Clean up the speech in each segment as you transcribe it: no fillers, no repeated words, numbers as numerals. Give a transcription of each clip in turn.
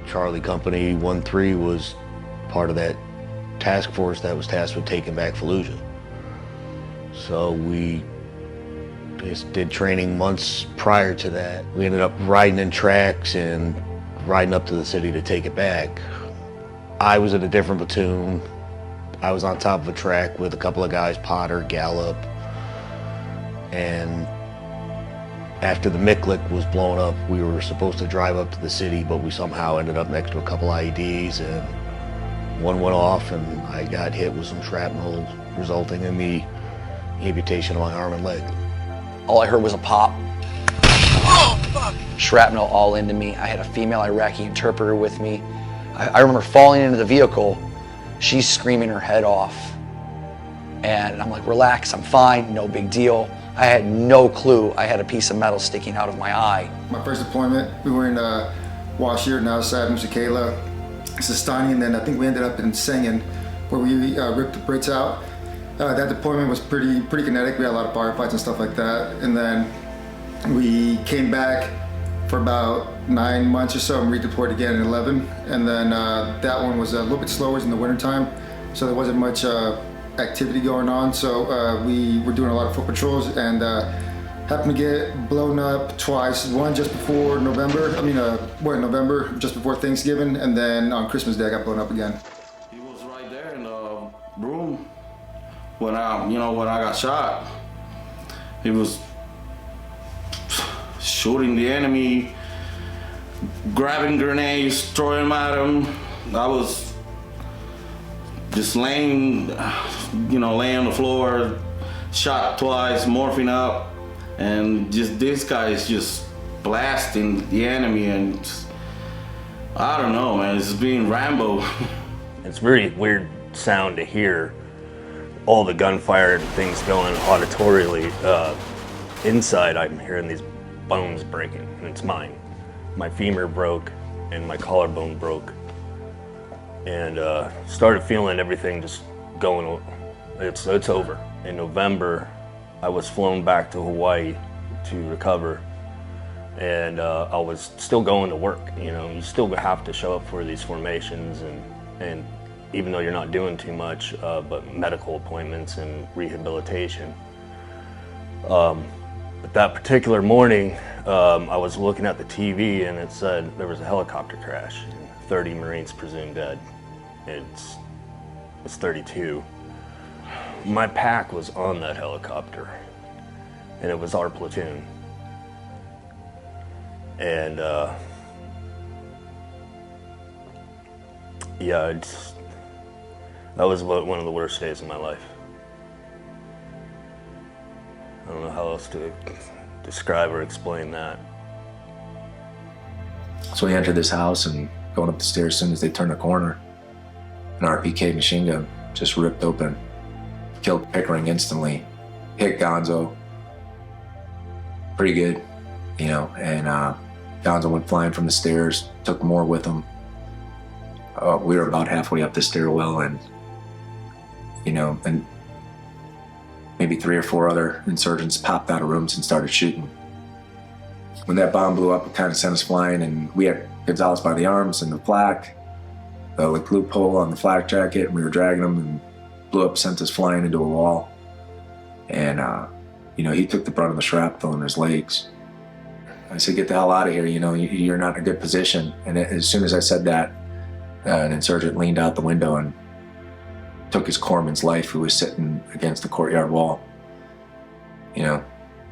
Charlie Company 1-3 was part of that task force that was tasked with taking back Fallujah. So we just did training months prior to that. We ended up riding in tracks and riding up to the city to take it back. I was in a different platoon. I was on top of a track with a couple of guys, Potter, Gallup, and after the Miklik was blown up, we were supposed to drive up to the city, but we somehow ended up next to a couple IEDs, and one went off, and I got hit with some shrapnel, resulting in the amputation of my arm and leg. All I heard was a pop. Oh, fuck. Shrapnel all into me. I had a female Iraqi interpreter with me. I remember falling into the vehicle. She's screaming her head off. And I'm like, relax, I'm fine, no big deal. I had no clue I had a piece of metal sticking out of my eye. My first deployment, we were in Washir, now Saddam, Shakela, Sistani, and then I think we ended up in Sengen, where we ripped the Brits out. That deployment was pretty kinetic. We had a lot of firefights and stuff like that. And then we came back for about 9 months or so and redeployed again in 11. And then that one was a little bit slower in the wintertime, so there wasn't much activity going on. So we were doing a lot of foot patrols and happened to get blown up twice. One just before November, November, just before Thanksgiving, and then on Christmas Day I got blown up again. He was right there in the room when I got shot. He was shooting the enemy, grabbing grenades, throwing them at him. I was just laying on the floor, shot twice, morphing up, and just this guy is just blasting the enemy, and I don't know, man, it's being Rambo. It's a very weird sound to hear all the gunfire and things going auditorially. Inside, I'm hearing these bones breaking, and it's mine. My femur broke and my collarbone broke, and started feeling everything just going. It's over. In November, I was flown back to Hawaii to recover, and I was still going to work. You still have to show up for these formations, and even though you're not doing too much, but medical appointments and rehabilitation. But that particular morning, I was looking at the TV and it said there was a helicopter crash and 30 Marines presumed dead. It's 32. My pack was on that helicopter, and it was our platoon. And that was one of the worst days of my life. I don't know how else to describe or explain that. So we entered this house and going up the stairs, as soon as they turned the corner, an RPK machine gun just ripped open, killed Pickering instantly, hit Gonzo pretty good, and Gonzo went flying from the stairs, took more with him. We were about halfway up the stairwell, and and maybe 3 or 4 other insurgents popped out of rooms and started shooting. When that bomb blew up, it kind of sent us flying, and we had Gonzalez by the arms and the flak, the loophole on the flak jacket, and we were dragging him, and blew up, sent us flying into a wall. And he took the brunt of the shrapnel in his legs. I said, "Get the hell out of here, you're not in a good position." And as soon as I said that, an insurgent leaned out the window and took his corpsman's life, who was sitting against the courtyard wall. You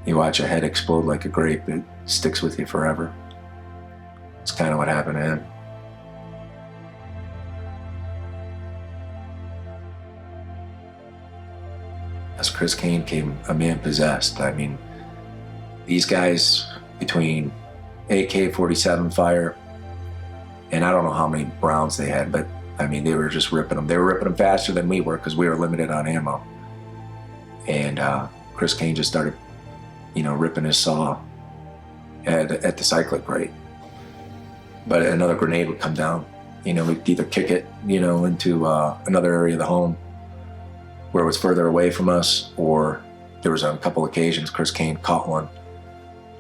watch a head explode like a grape, it sticks with you forever. It's kind of what happened to him. As Chris Kane came a man possessed. I mean, these guys, between AK-47 fire, and I don't know how many rounds they had, but they were just ripping them. They were ripping them faster than we were because we were limited on ammo. And Chris Kane just started, ripping his saw at the cyclic rate. But another grenade would come down. We'd either kick it, into another area of the home where it was further away from us, or there was on a couple occasions Chris Kane caught one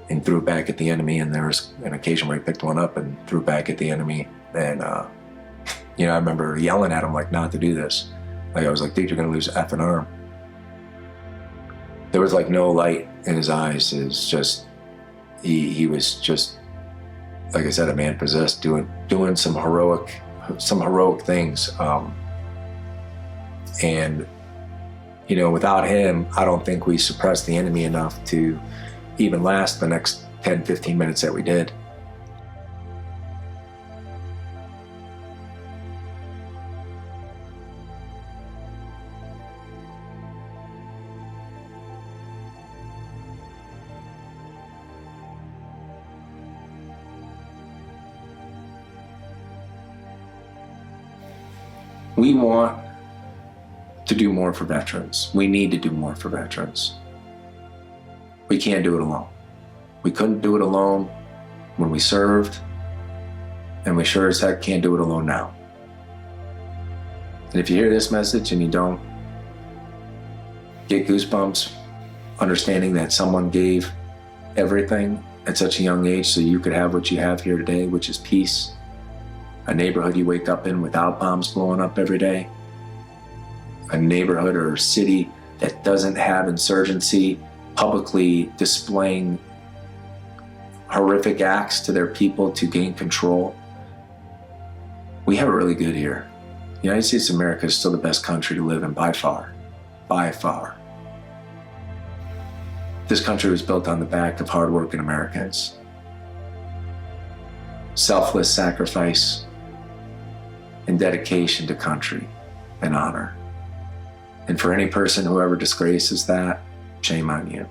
and threw it back at the enemy. And there was an occasion where he picked one up and threw it back at the enemy. And, you know, I remember yelling at him like not to do this. Like I was like, dude, you're gonna lose an effing arm. There was like no light in his eyes. It was just, he was just, like I said, a man possessed, doing some heroic things. And, you know, without him, I don't think we suppressed the enemy enough to even last the next 10, 15 minutes that we did. We want to do more for veterans. We need to do more for veterans. We can't do it alone. We couldn't do it alone when we served, and we sure as heck can't do it alone now. And if you hear this message and you don't get goosebumps, understanding that someone gave everything at such a young age so you could have what you have here today, which is peace, a neighborhood you wake up in without bombs blowing up every day, a neighborhood or city that doesn't have insurgency publicly displaying horrific acts to their people to gain control. We have it really good here. The United States of America is still the best country to live in by far, by far. This country was built on the back of hardworking Americans. Selfless sacrifice and dedication to country and honor. And for any person who ever disgraces that, shame on you.